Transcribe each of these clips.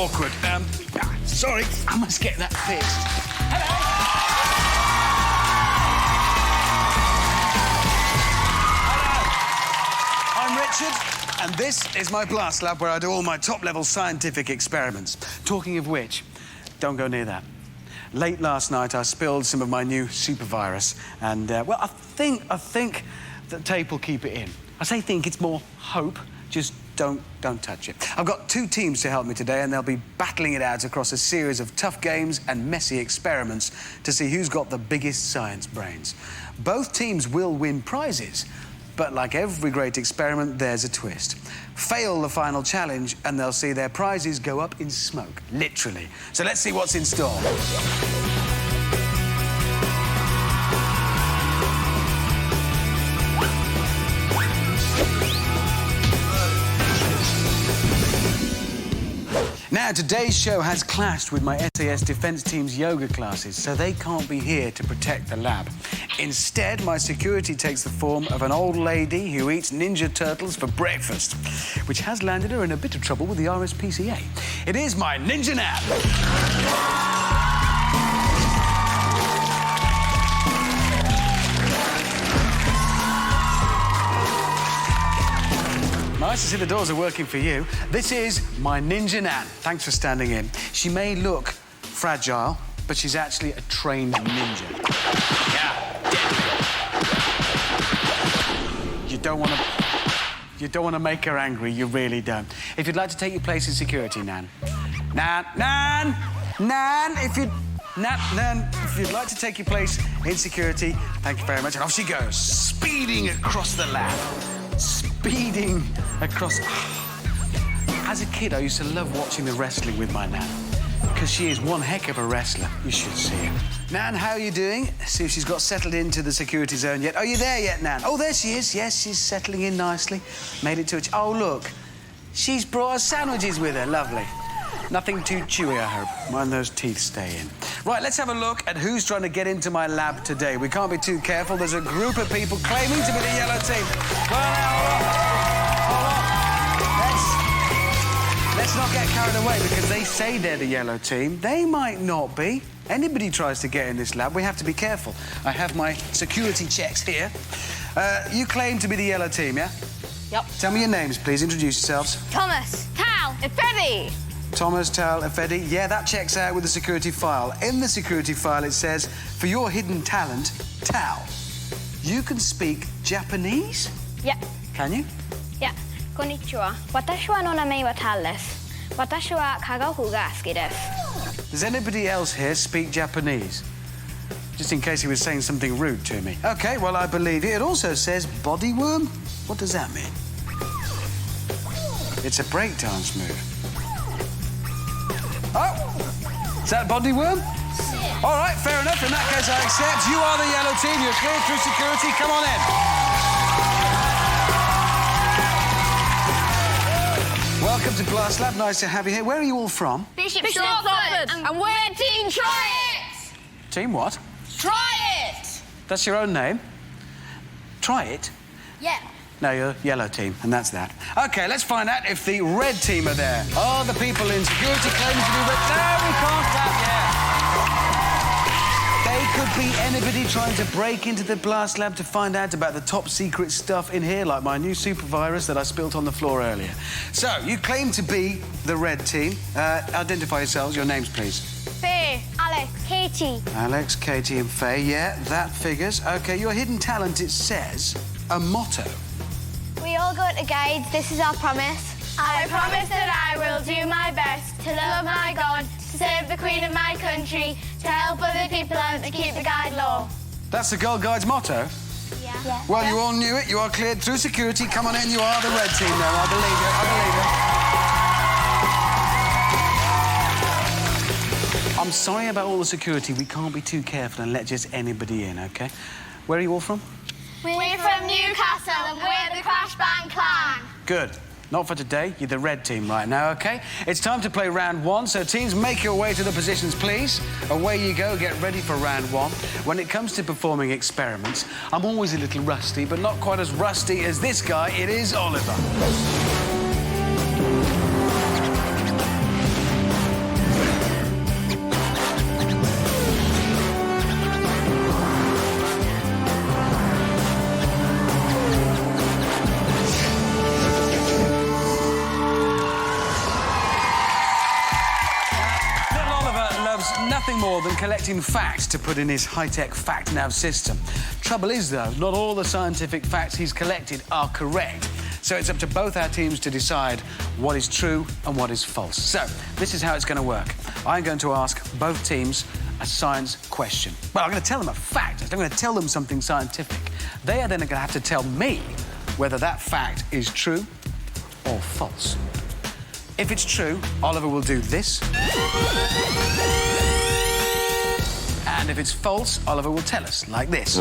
awkward. Sorry, I must get that fixed. Hello! I'm Richard, and this is my blast lab where I do all my top-level scientific experiments. Talking of which, don't go near that. Late last night, I spilled some of my new super virus, and, well, I think that tape will keep it in. I say think, it's more hope. Just don't touch it. I've got 2 teams to help me today, and they'll be battling it out across a series of tough games and messy experiments to see who's got the biggest science brains. Both teams will win prizes, but like every great experiment, there's a twist. Fail the final challenge, and they'll see their prizes go up in smoke, literally. So let's see what's in store. Now, today's show has clashed with my SAS Defence Team's yoga classes, so they can't be here to protect the lab. Instead, my security takes the form of an old lady who eats Ninja Turtles for breakfast, which has landed her in a bit of trouble with the RSPCA. It is my Ninja Nap. Nice to see the doors are working for you. This is my Ninja Nan. Thanks for standing in. She may look fragile, but she's actually a trained ninja. Yeah, deadly. You don't want to make her angry. You really don't. If you'd like to take your place in security, Nan. Nan, if you'd like to take your place in security, thank you very much. And off she goes, speeding across the lab. Speeding across... As a kid, I used to love watching the wrestling with my Nan, because she is one heck of a wrestler. You should see her. Nan, how are you doing? See if she's got settled into the security zone yet. Are you there yet, Nan? Oh, there she is. Yes, she's settling in nicely. Made it to a... Oh, look. She's brought us sandwiches with her. Lovely. Nothing too chewy, I hope. Mind those teeth stay in. Right, let's have a look at who's trying to get into my lab today. We can't be too careful. There's a group of people claiming to be the yellow team. Well, now, hold on. Let's not get carried away, because they say they're the yellow team. They might not be. Anybody tries to get in this lab, we have to be careful. I have my security checks here. You claim to be the yellow team, yeah? Yep. Tell me your names, please. Introduce yourselves. Thomas, Tal, and Freddie. Thomas, Tal, and Freddie. Yeah, that checks out with the security file. In the security file, it says, for your hidden talent, Tal, you can speak Japanese? Yeah. Can you? Yeah. Konnichiwa. Watashi wa no namei wa Tal desu. Watashi wa kagahu ga suki desu. Does anybody else here speak Japanese? Just in case he was saying something rude to me. OK, well, I believe you. It also says body worm. What does that mean? It's a breakdance move. Oh! Is that body worm? Yeah. All right, fair enough. In that case, I accept. You are the yellow team. You're cleared through security. Come on in. Welcome to Blast Lab. Nice to have you here. Where are you all from? Bishop Stortford. And we're Team Try It! Team what? Try It! That's your own name? Try It? Yeah. No, you're yellow team, and that's that. OK, let's find out if the red team are there. Are the people in security claiming to be red? No, we can't stop yet. They could be anybody trying to break into the Blast Lab to find out about the top secret stuff in here, like my new super virus that I spilt on the floor earlier. So, you claim to be the red team. Identify yourselves. Your names, please. Faye, Alex, Katie. Alex, Katie and Faye. Yeah, that figures. OK, your hidden talent, it says a motto. We all go to guides. This is our promise. I promise that I will do my best to love my God, to serve the Queen of my country, to help other people out, to keep the guide law. That's the Girl Guide's motto? Yeah. Well, you all knew it. You are cleared through security. Come on in. You are the red team now. I believe it. I'm sorry about all the security. We can't be too careful and let just anybody in, OK? Where are you all from? We're from Newcastle and we're the Crash Band Clan. Good. Not for today. You're the red team right now, OK? It's time to play round 1, so teams, make your way to the positions, please. Away you go. Get ready for round 1. When it comes to performing experiments, I'm always a little rusty, but not quite as rusty as this guy. It is Oliver. collecting facts to put in his high-tech fact nav system. Trouble is, though, not all the scientific facts he's collected are correct. So it's up to both our teams to decide what is true and what is false. So this is how it's going to work. I'm going to ask both teams a science question. Well, I'm going to tell them a fact. I'm going to tell them something scientific. They are then going to have to tell me whether that fact is true or false. If it's true, Oliver will do this. And if it's false, Oliver will tell us, like this.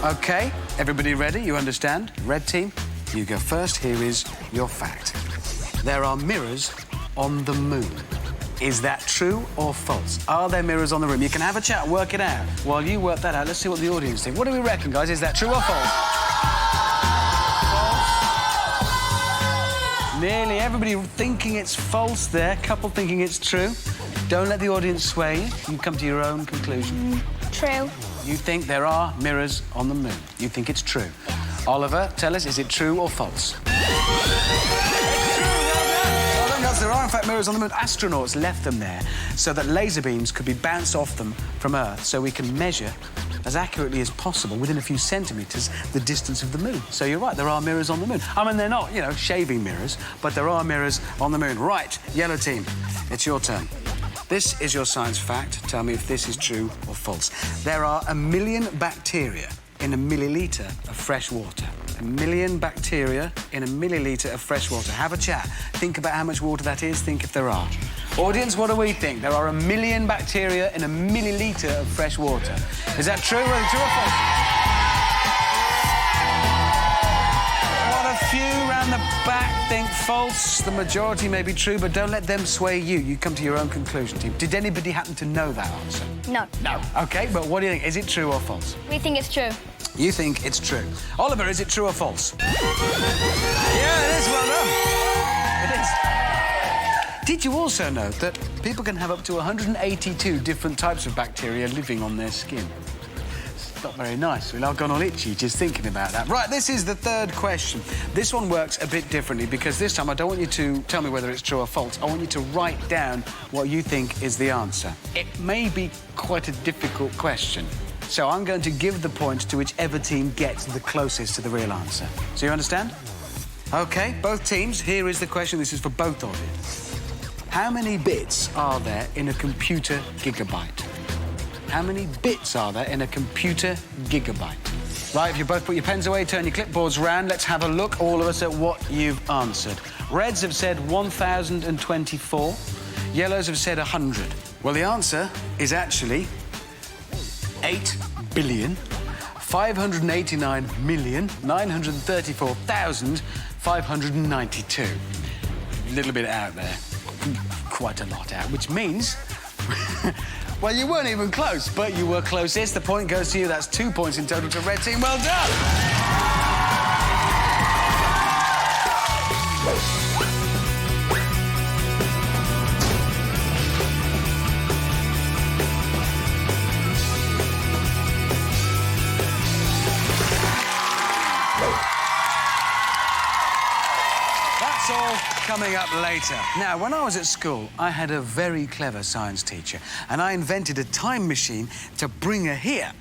OK, everybody ready? You understand? Red team, you go first. Here is your fact. There are mirrors on the moon. Is that true or false? Are there mirrors on the moon? You can have a chat, work it out. While you work that out, let's see what the audience think. What do we reckon, guys? Is that true or false? False. Nearly everybody thinking it's false there. Couple thinking it's true. Don't let the audience sway you. You come to your own conclusion. True. You think there are mirrors on the moon. You think it's true. Oliver, tell us, is it true or false? There are, in fact, mirrors on the moon. Astronauts left them there so that laser beams could be bounced off them from Earth so we can measure as accurately as possible, within a few centimetres, the distance of the moon. So you're right, there are mirrors on the moon. I mean, they're not, you know, shaving mirrors, but there are mirrors on the moon. Right, yellow team, it's your turn. This is your science fact. Tell me if this is true or false. There are 1 million bacteria in a millilitre of fresh water. 1 million bacteria in a millilitre of fresh water. Have a chat. Think about how much water that is. Think if there are. Audience, what do we think? There are 1 million bacteria in a millilitre of fresh water. Is that true? True or false? What a few round the back think false. The majority may be true, but don't let them sway you. You come to your own conclusion, team. Did anybody happen to know that answer? No. No. OK, but what do you think? Is it true or false? We think it's true. You think it's true. Oliver, is it true or false? Yeah, it is. Well done. It is. Did you also know that people can have up to 182 different types of bacteria living on their skin? It's not very nice. We've all gone all itchy just thinking about that. Right, this is the third question. This one works a bit differently because this time I don't want you to tell me whether it's true or false. I want you to write down what you think is the answer. It may be quite a difficult question. So I'm going to give the points to whichever team gets the closest to the real answer. So you understand? OK, both teams, here is the question. This is for both of you. How many bits are there in a computer gigabyte? How many bits are there in a computer gigabyte? Right, if you both put your pens away, turn your clipboards round, let's have a look, all of us, at what you've answered. Reds have said 1,024. Yellows have said 100. Well, the answer is actually 8,589,934,592. A little bit out there. Quite a lot out, which means... well, you weren't even close, but you were closest. The point goes to you. That's 2 points in total to Red Team. Well done! That's all coming up later. Now, when I was at school, I had a very clever science teacher, and I invented a time machine to bring her here.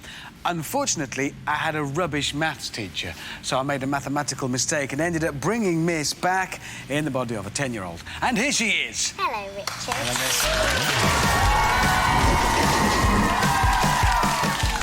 Unfortunately, I had a rubbish maths teacher, so I made a mathematical mistake and ended up bringing Miss back in the body of a 10-year-old. And here she is. Hello, Richard. Hello, Miss.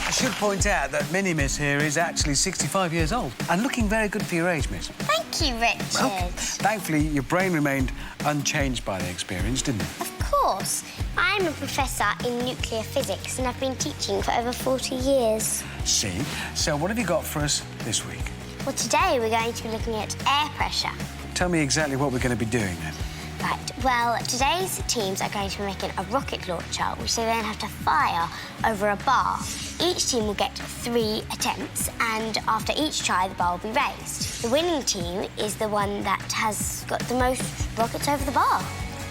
I should point out that Mini-Miss here is actually 65 years old and looking very good for your age, Miss. Thank you, Richard. Well, thankfully, your brain remained unchanged by the experience, didn't it? Of course. I'm a professor in nuclear physics and I've been teaching for over 40 years. See? So what have you got for us this week? Well, today we're going to be looking at air pressure. Tell me exactly what we're going to be doing then. Right, well, today's teams are going to be making a rocket launcher, which they then have to fire over a bar. Each team will get 3 attempts, and after each try, the bar will be raised. The winning team is the one that has got the most rockets over the bar.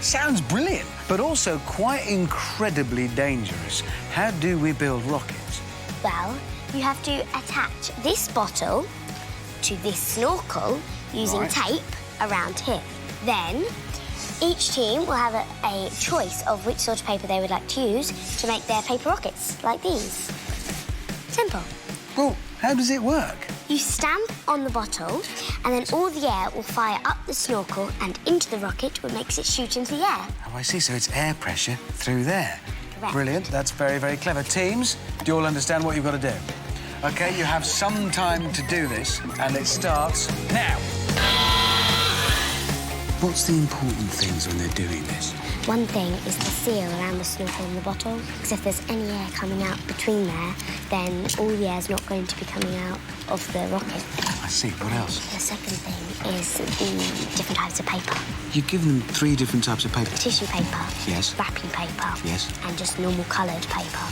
Sounds brilliant, but also quite incredibly dangerous. How do we build rockets? Well, you have to attach this bottle to this snorkel using Right. tape around here. Then Each team will have a choice of which sort of paper they would like to use to make their paper rockets, like these. Simple. Well, how does it work? You stamp on the bottle, and then all the air will fire up the snorkel and into the rocket, which makes it shoot into the air. Oh, I see. So it's air pressure through there. Correct. Brilliant. That's very, very clever. Teams, do you all understand what you've got to do? OK, you have some time to do this, and it starts now. What's the important things when they're doing this? One thing is the seal around the snorkel and the bottle, because if there's any air coming out between there, then all the air's not going to be coming out of the rocket. I see. What else? The second thing is the different types of paper. You give them 3 different types of paper. Tissue paper. Yes. Wrapping paper. Yes. And just normal coloured paper.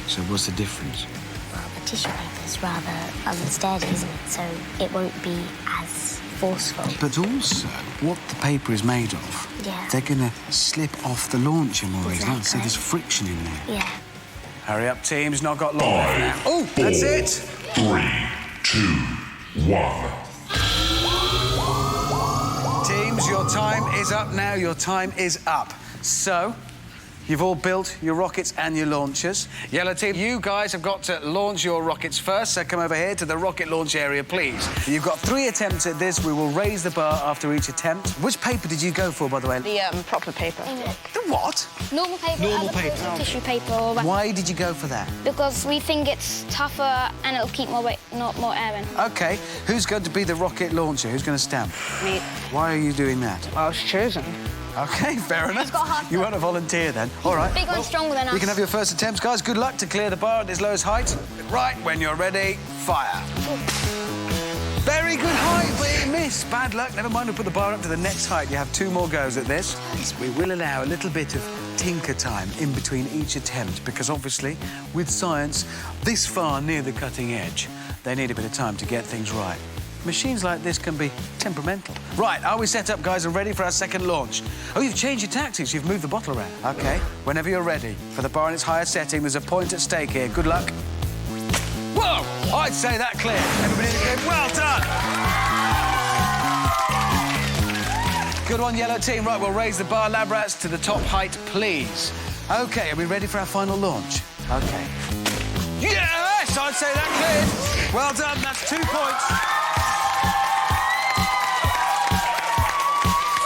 So what's the difference? Well, the tissue paper is rather unsteady, isn't it? So it won't be as forceful. But also, what the paper is made of, they're going to slip off the launcher more easily, Exactly. so there's friction in there. Yeah. Hurry up, teams, not got long left now. Oh, that's it! 3, 2, 1. Teams, your time is up now, your time is up. So, you've all built your rockets and your launchers. Yellow team, you guys have got to launch your rockets first, so come over here to the rocket launch area, please. You've got 3 attempts at this. We will raise the bar after each attempt. Which paper did you go for, by the way? The proper paper. The what? Normal paper, Normal as opposed paper. to tissue paper or Why did you go for that? because we think it's tougher and it'll keep more weight, not more air in. OK, who's going to be the rocket launcher? Who's going to stamp? Me. Why are you doing that? I was chosen. OK, fair enough. got half You weren't a volunteer then. All right. Big one's stronger than us. You can have your first attempts, guys. Good luck to clear the bar at its lowest height. Right, when you're ready, fire. Very good height, but it missed. Bad luck. Never mind, we'll put the bar up to the next height. You have 2 more goes at this. We will allow a little bit of tinker time in between each attempt because, obviously, with science this far near the cutting edge, they need a bit of time to get things right. Machines like this can be temperamental. Right, are we set up, guys, and ready for our second launch? Oh, you've changed your tactics. You've moved the bottle around. OK, whenever you're ready. For the bar in its higher setting, there's a point at stake here. Good luck. Whoa! I'd say that clear. Everybody in the game, well done! Good one, yellow team. Right, we'll raise the bar, lab rats, to the top height, please. OK, are we ready for our final launch? OK. Yes! I'd say that cleared. Well done, that's 2 points.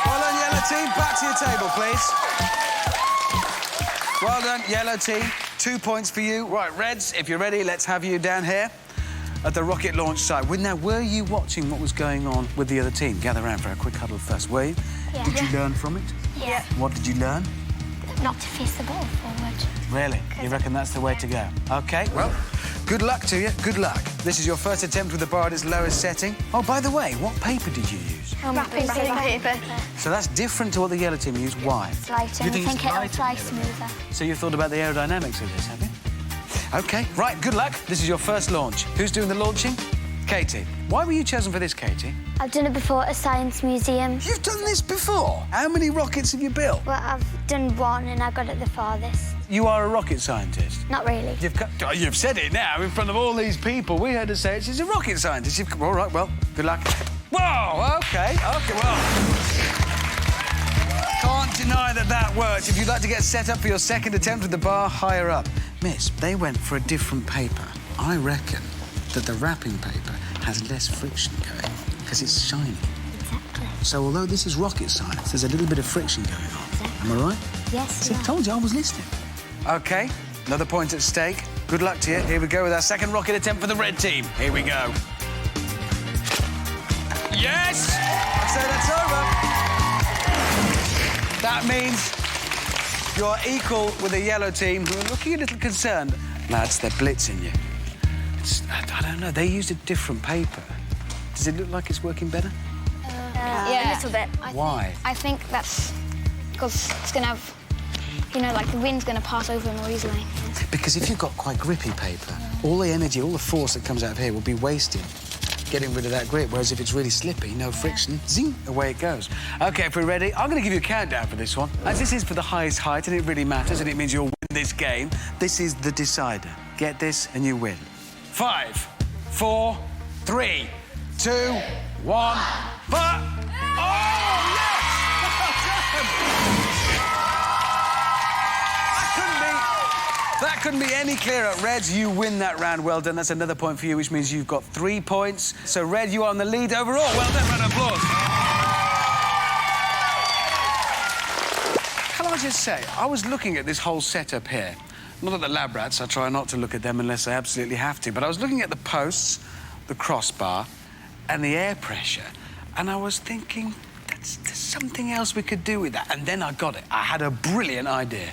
Well done, yellow team. Back to your table, please. Well done, yellow team. 2 points for you. Right, Reds, if you're ready, let's have you down here at the rocket launch site. Now, were you watching what was going on with the other team? Gather around for a quick huddle first, were you? Yeah. Did you learn from it? Yeah. What did you learn? Not to face the ball forward. Really? You reckon that's the way to go? OK, well, good luck to you. Good luck. This is your first attempt with the bar at its lowest setting. Oh, by the way, what paper did you use? Wrapping paper. So that's different to what the yellow team used. Why? It's lighter. You I think think it's it'll lighter? fly smoother. So you've thought about the aerodynamics of this, have you? OK, right, good luck. This is your first launch. Who's doing the launching? Katie. Why were you chosen for this, Katie? I've done it before at a science museum. You've done this before? How many rockets have you built? Well, I've done one and I got it the farthest. You are a rocket scientist. Not really. You've said it now in front of all these people. We heard her say it. She's a rocket scientist. All right, well, good luck. Whoa, OK, well. Can't deny that worked. If you'd like to get set up for your second attempt with the bar, higher up. Miss, they went for a different paper. I reckon that the wrapping paper has less friction going because it's shiny. Exactly. So although this is rocket science, there's a little bit of friction going on. Exactly. Am I right? Yes, See, I told you I was listening. OK, another point at stake. Good luck to you. Here we go with our second rocket attempt for the red team. Here we go. Yes! I'd say that's over. That means you're equal with the yellow team, who are looking a little concerned. Lads, they're blitzing you. I don't know, they used a different paper. Does it look like it's working better? Yeah, a little bit. Why? I think that's because it's going to have, like the wind's going to pass over more easily. Because if you've got quite grippy paper, all the energy, all the force that comes out of here will be wasted getting rid of that grip, whereas if it's really slippy, no friction, zing, away it goes. OK, if we're ready, I'm going to give you a countdown for this one. As this is for the highest height, and it really matters, and it means you'll win this game, this is the decider. Get this, and you win. 5, 4, 3, 2, 1, but... Oh, yes! Well done! That couldn't be any clearer. Reds, you win that round. Well done. That's another point for you, which means you've got 3 points. So, Red, you are on the lead overall. Well done. Round of applause. Can I just say, I was looking at this whole setup here. Not at the lab rats. I try not to look at them unless I absolutely have to. But I was looking at the posts, the crossbar, and the air pressure, and I was thinking, there's something else we could do with that. And then I got it. I had a brilliant idea.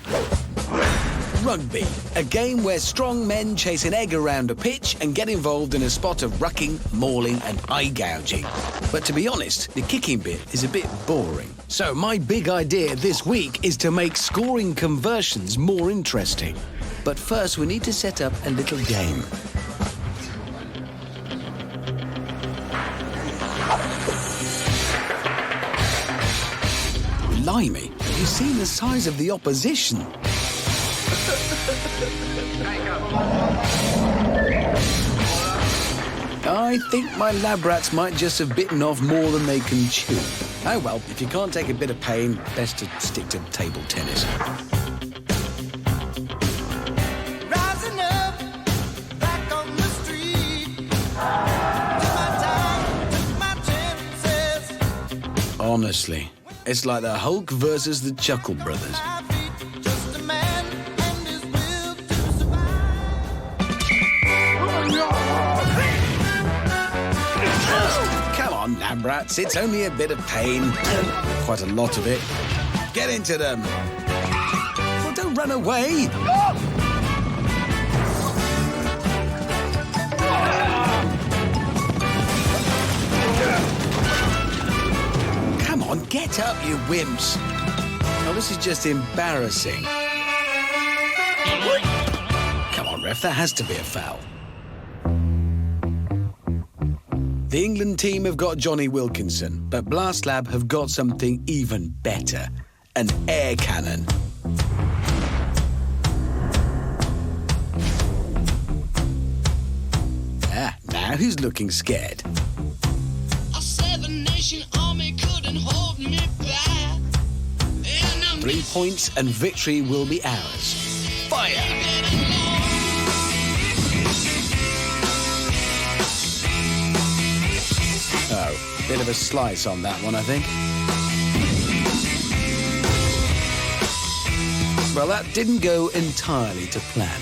Rugby, a game where strong men chase an egg around a pitch and get involved in a spot of rucking, mauling and eye gouging. But to be honest, the kicking bit is a bit boring. So my big idea this week is to make scoring conversions more interesting. But first we need to set up a little game. Blimey, have you seen the size of the opposition? I think my lab rats might just have bitten off more than they can chew. Oh well, if you can't take a bit of pain, best to stick to table tennis. Rising up, back on the street. Took my time, took my chances. Honestly, it's like the Hulk versus the Chuckle Brothers. Just a man and his will to survive. Come on, lab rats, it's only a bit of pain. Quite a lot of it. Get into them. Well, don't run away. Come on, get up, you wimps. Oh, this is just embarrassing. Come on, ref, that has to be a foul. The England team have got Johnny Wilkinson, but Blast Lab have got something even better. An air cannon. Now who's looking scared? A 7-nation army couldn't hold me back. 3 points and victory will be ours. Fire! Oh, bit of a slice on that one, I think. Well, that didn't go entirely to plan.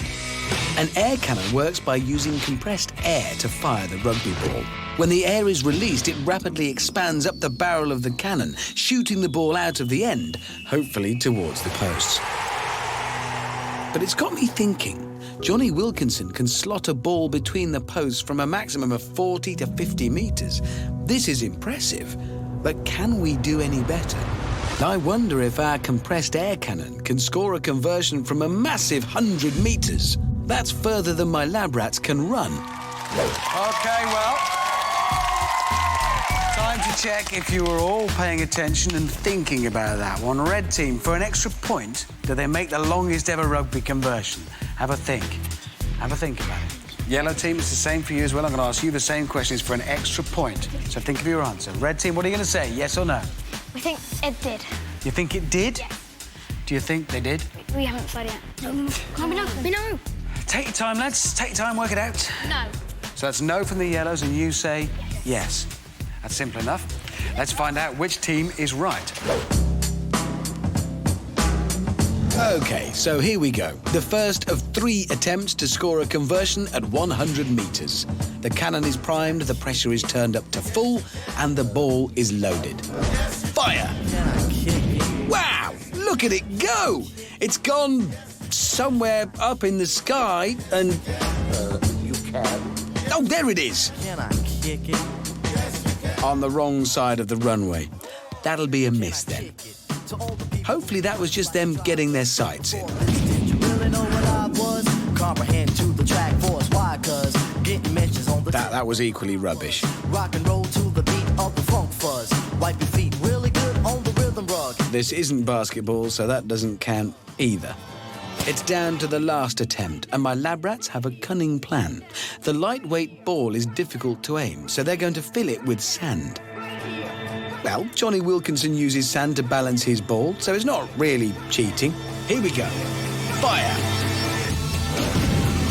An air cannon works by using compressed air to fire the rugby ball. When the air is released, it rapidly expands up the barrel of the cannon, shooting the ball out of the end, hopefully towards the posts. But it's got me thinking. Johnny Wilkinson can slot a ball between the posts from a maximum of 40 to 50 metres. This is impressive, but can we do any better? I wonder if our compressed air cannon can score a conversion from a massive 100 metres. That's further than my lab rats can run. OK, well, time to check if you were all paying attention and thinking about that one. Red team, for an extra point, do they make the longest ever rugby conversion? Have a think. Have a think about it. Yellow team, it's the same for you as well. I'm going to ask you the same questions for an extra point. So think of your answer. Red team, what are you going to say, yes or no? We think it did. You think it did? Yes. Do you think they did? We haven't decided yet. No, we know. Take your time, lads. Take your time, work it out. No. So that's no from the yellows, and you say yes. That's simple enough. Let's find out which team is right. OK, so here we go. The first of 3 attempts to score a conversion at 100 metres. The cannon is primed, the pressure is turned up to full, and the ball is loaded. Fire! Wow! Look at it go! It's gone somewhere up in the sky and... You can. Oh, there it is! Can I kick it? On the wrong side of the runway. That'll be a miss then. Hopefully that was just them getting their sights in. Did you really know what I was? Comprehend to the track force. Why? 'Cause getting mentions on the That was equally rubbish. rock and roll to the beat of the funk fuzz. Wipe your feet really good on the rhythm rug. This isn't basketball, so that doesn't count either. It's down to the last attempt, and my lab rats have a cunning plan. The lightweight ball is difficult to aim, so they're going to fill it with sand. Well, Johnny Wilkinson uses sand to balance his ball, so it's not really cheating. Here we go. Fire!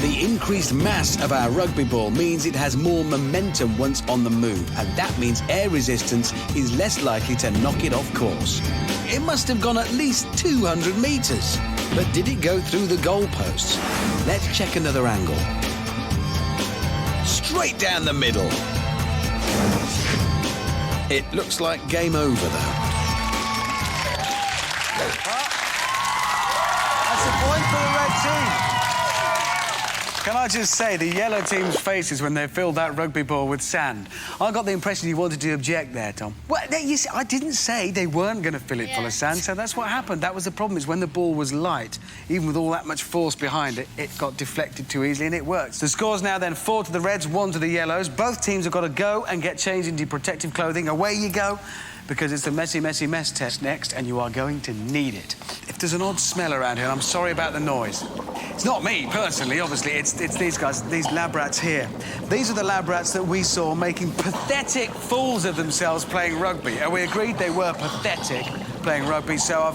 The increased mass of our rugby ball means it has more momentum once on the move, and that means air resistance is less likely to knock it off course. It must have gone at least 200 metres. But did it go through the goalposts? Let's check another angle. Straight down the middle. It looks like game over, though. That's a point for the red team. Can I just say, the yellow team's faces when they filled that rugby ball with sand. I got the impression you wanted to object there, Tom. Well, you see, I didn't say they weren't going to fill it full of sand, so that's what happened. That was the problem, is when the ball was light, even with all that much force behind it, it got deflected too easily, and it worked. The score's now then 4 to the Reds, 1 to the Yellows. Both teams have got to go and get changed into protective clothing. Away you go, because it's the messy, messy mess test next, and you are going to need it. If there's an odd smell around here, I'm sorry about the noise. It's not me, personally, obviously. It's these guys, these lab rats here. These are the lab rats that we saw making pathetic fools of themselves playing rugby. And we agreed they were pathetic playing rugby, so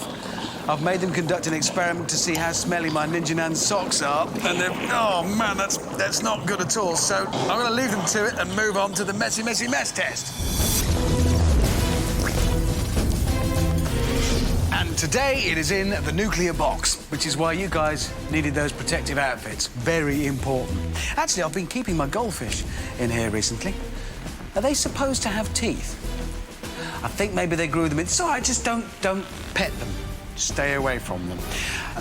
I've made them conduct an experiment to see how smelly my Ninja Nan's socks are. And they're... Oh, man, that's not good at all. So I'm going to leave them to it and move on to the messy, messy mess test. And today it is in the nuclear box, which is why you guys needed those protective outfits. Very important. Actually, I've been keeping my goldfish in here recently. Are they supposed to have teeth? I think maybe they grew them in. It's all right, just don't pet them. Stay away from them.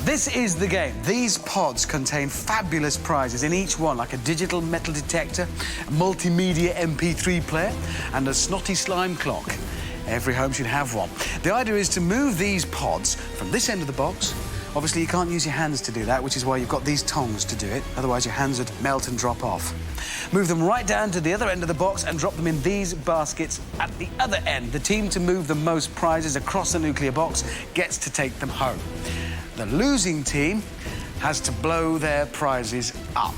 This is the game. These pods contain fabulous prizes in each one, like a digital metal detector, a multimedia MP3 player, and a snotty slime clock. Every home should have one. The idea is to move these pods from this end of the box. Obviously, you can't use your hands to do that, which is why you've got these tongs to do it. Otherwise, your hands would melt and drop off. Move them right down to the other end of the box and drop them in these baskets at the other end. The team to move the most prizes across the nuclear box gets to take them home. The losing team has to blow their prizes up.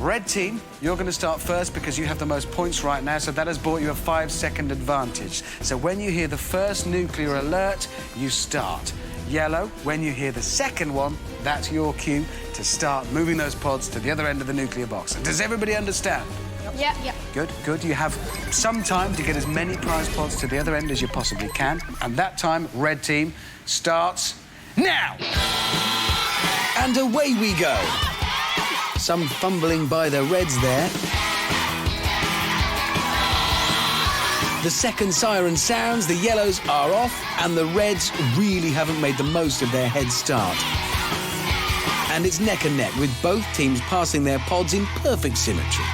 Red team, you're going to start first because you have the most points right now, so that has bought you a 5-second advantage. So when you hear the first nuclear alert, you start. Yellow, when you hear the second one, that's your cue to start moving those pods to the other end of the nuclear box. Does everybody understand? Yep. Yep. Good, good. You have some time to get as many prize pods to the other end as you possibly can. And that time, red team starts now. And away we go. Some fumbling by the Reds there. The second siren sounds, the Yellows are off, and the Reds really haven't made the most of their head start. And it's neck and neck, with both teams passing their pods in perfect symmetry.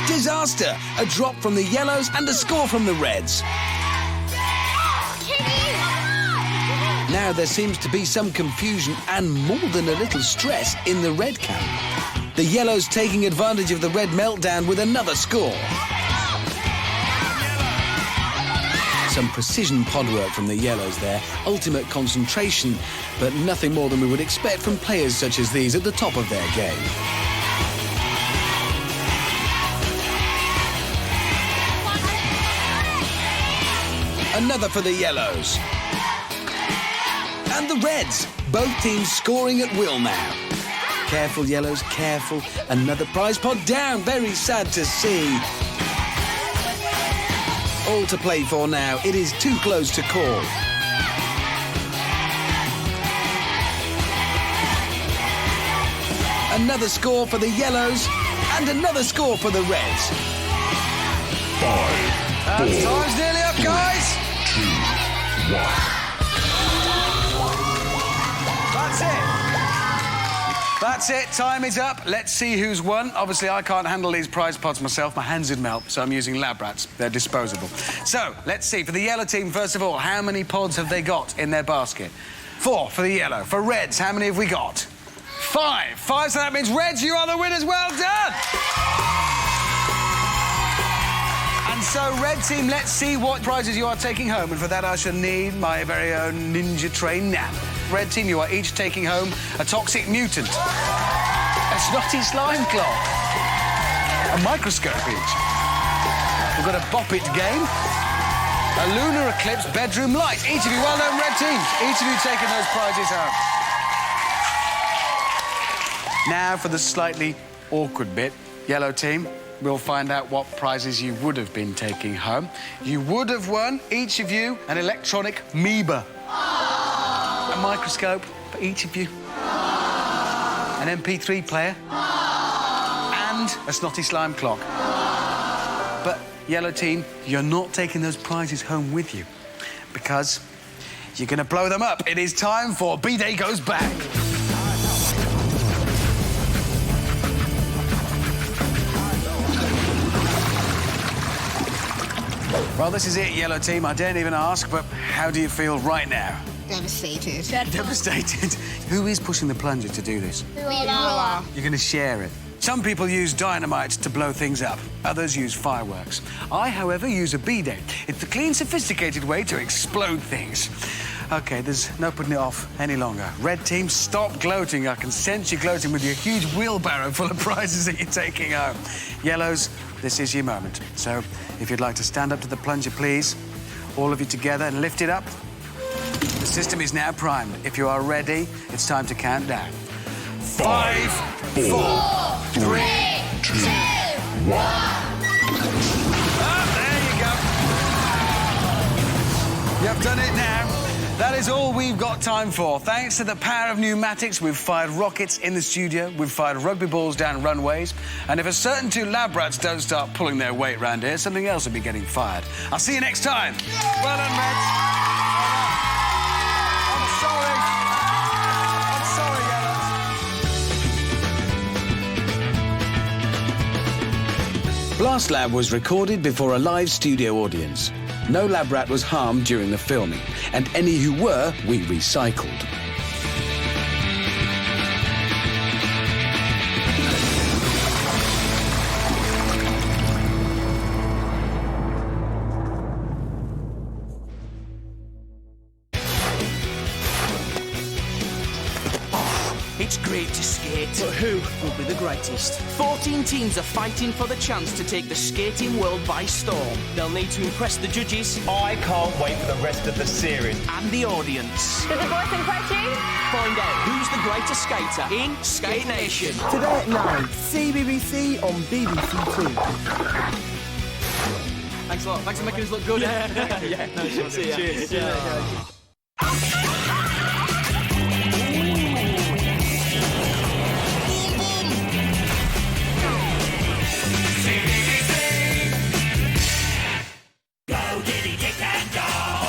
Disaster! A drop from the Yellows and a score from the Reds. Now there seems to be some confusion and more than a little stress in the red camp. The Yellows taking advantage of the red meltdown with another score. Some precision pod work from the Yellows there, ultimate concentration, but nothing more than we would expect from players such as these at the top of their game. Another for the Yellows. And the Reds, both teams scoring at will now. Careful, Yellows, careful. Another prize pod down. Very sad to see. All to play for now. It is too close to call. Another score for the Yellows and another score for the Reds. 5, 4, Time's nearly up, guys. 2, 1. That's it. That's it. Time is up. Let's see who's won. Obviously, I can't handle these prize pods myself. My hands would melt, so I'm using lab rats. They're disposable. So, let's see. For the yellow team, first of all, how many pods have they got in their basket? 4 for the yellow. For Reds, how many have we got? 5. 5, so that means Reds, you are the winners. Well done! And so, Red team, let's see what prizes you are taking home. And for that, I shall need my very own ninja train nap. Red team, you are each taking home a toxic mutant, a snotty slime clock, a microscope each. We've got a Bop It game, a lunar eclipse bedroom light. Each of you, well done, Red teams. Each of you taking those prizes home. Now for the slightly awkward bit. Yellow team, we'll find out what prizes you would have been taking home. You would have won, each of you, an electronic amoeba. A microscope for each of you. An MP3 player. And a snotty slime clock. But, Yellow team, you're not taking those prizes home with you because you're going to blow them up. It is time for B-Day Goes Back. Well, this is it, Yellow team. I daren't even ask, but how do you feel right now? Devastated. Devastated. Who is pushing the plunger to do this? We are. You're going to share it. Some people use dynamite to blow things up. Others use fireworks. I, however, use a B-Day. It's the clean, sophisticated way to explode things. OK, there's no putting it off any longer. Red team, stop gloating. I can sense you gloating with your huge wheelbarrow full of prizes that you're taking home. Yellows, this is your moment. So, if you'd like to stand up to the plunger, please. All of you together and lift it up. The system is now primed. If you are ready, it's time to count down. 5, 4, 3, 2, 1. Oh, there you go. You've done it now. That is all we've got time for. Thanks to the power of pneumatics, we've fired rockets in the studio, we've fired rugby balls down runways, and if a certain two lab rats don't start pulling their weight round here, something else will be getting fired. I'll see you next time. Well done, Reds. I'm sorry. I'm sorry, Yellows. Blast Lab was recorded before a live studio audience. No lab rat was harmed during the filming, and any who were, we recycled. It's great to skate. But who will be the greatest? 14 teams are fighting for the chance to take the skating world by storm. They'll need to impress the judges. I can't wait for the rest of the series. And the audience. Does it boys impress you? Find out who's the greatest skater in Skate Nation. Today at 9, CBBC on BBC2. Thanks a lot. Thanks for making us look good. Yeah. No, cheers.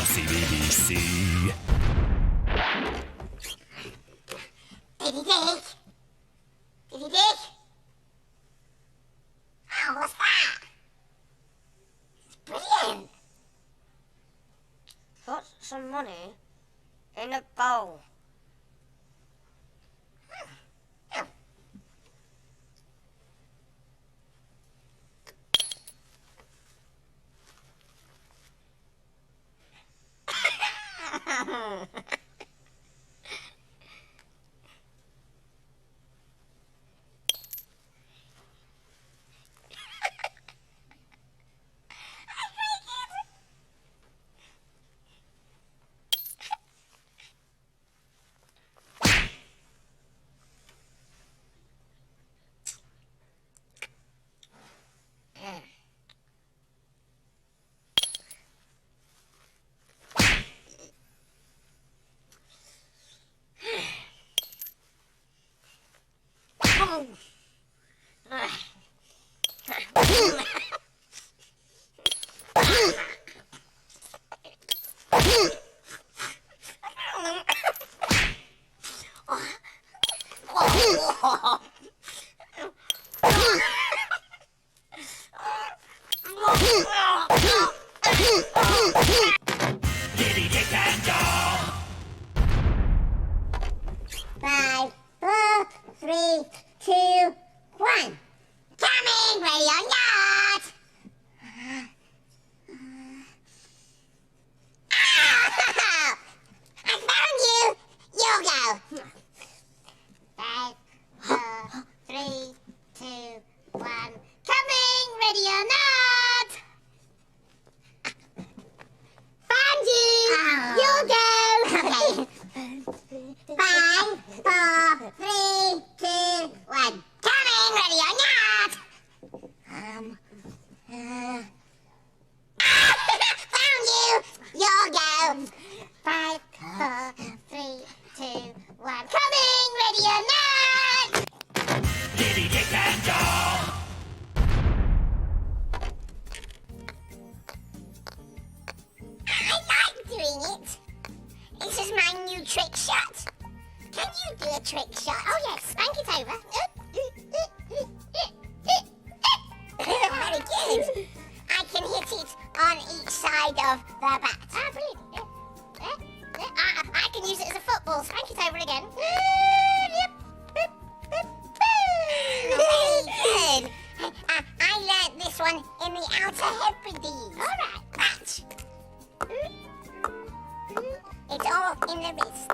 CBBC. Diddy Dick? Diddy Dick? Oh, what's that? It's brilliant. Put some money in a bowl. Diddy Dick and Dog. 5, 4, 3, 2, 1. Coming, ready or not. I found you. You'll go. 5, 4, 3, 2, 1. Coming, ready or not. Found you. You'll go. Okay. 5, 4, 3, 2, 1. Found you! Your go! 5, 4, 3, 2, 1. Coming! Ready or not! Diddy, Dick and Dom. I like doing it. This is my new trick shot. Can you do a trick shot? Oh yes, spank it over. Very good. I can hit it on each side of the bat. Ah, brilliant. I can use it as a football. Spank it over again. Very good. I learnt this one in the Outer Hebrides. All right, that. It's all in the wrist.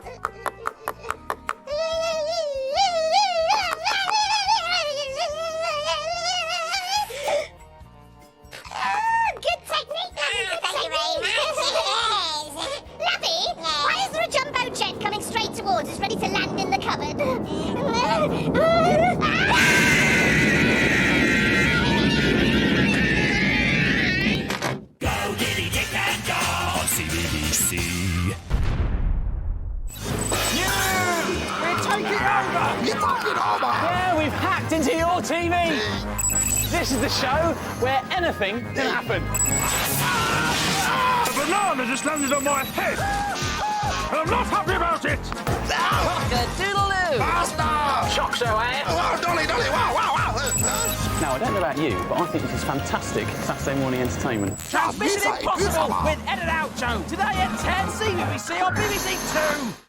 Good technique. Thank you very much. Lappy, why is there a jumbo jet coming straight towards us, ready to land in the cupboard? Go, Diddy, Dick and Dom. On CBBC. We're taking over! You're taking over! Yeah, we've hacked into your TV! This is the show where anything can happen. A banana just landed on my head! And I'm not happy about it! Cock-a-doodle-doo! Basta! Shock show, eh? Oh, Dolly, Dolly, wow, wow, wow! Now, I don't know about you, but I think this is fantastic Saturday morning entertainment. Transmission Beautiful. Impossible with Edit Out Joe. Today at 10, CBBC on BBC 2.